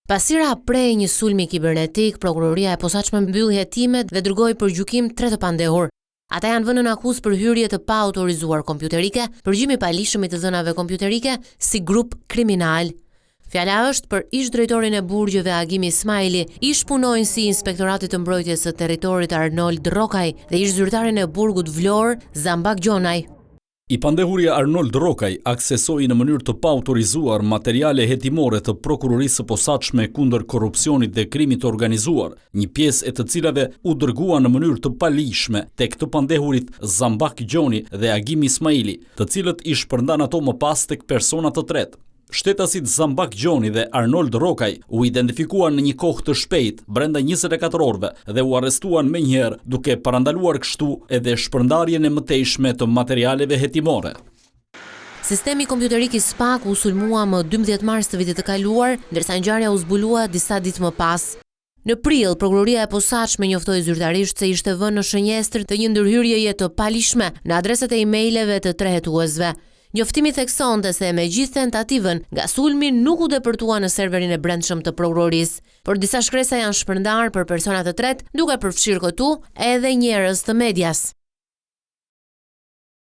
Pasira prej një sulmi kibernetik, prokuroria e posaçme mbyll hetimet dhe dërgoi për gjykim 3 të pandehur. Ata janë vënë në akuzë për hyrje të pa autorizuar kompjuterike, përgjigje i palishëm i të dhënave kompjuterike si grup kriminal. Fjala është për ish-drejtorin e burgjeve Agim Ismaili, ish-punonjësi i Inspektoratit të Mbrojtjes së Territorit Arnold Rokaj dhe ish-zyrtarin e burgut Vlorë Zambak Gjonaj. I pandehuri Arnold Rokaj aksesoi në mënyrë të paautorizuar materiale hetimore të prokurorisë së posaçme kundër korrupsionit dhe krimit të organizuar, një pjesë e të cilave u dërgua në mënyrë të palishme tek të pandehurit Zambak Gjoni dhe Agim Ismaili, të cilët i shpërndan ato më pas tek persona të tretë. Shtetasit Zambak Gjoni dhe Arnold Rokaj u identifikuan në një kohë të shpejt brenda 24 orëve dhe u arrestuan menjëherë duke parandaluar kështu edhe shpërndarjen e mëtejshme të materialeve hetimore. Sistemi kompjuterik i SPAK u sulmua më 12 mars të vitit të kaluar, ndërsa ngjarja u zbulua disa ditë më pas. Në prill, prokuroria e posaçme njoftoi zyrtarisht se ishte vënë në shënjestër të një ndërhyrjeje të palishme në adresat e emaileve të 3 hetuesve. Njoftimi theksonte se me gjithë tentativën nga sulmi nuk u depërtua në serverin e brendshëm të prokurorisë, por disa shkresa janë shpërndar për persona të tretë, duke përfshirë këtu edhe njerëz të medias.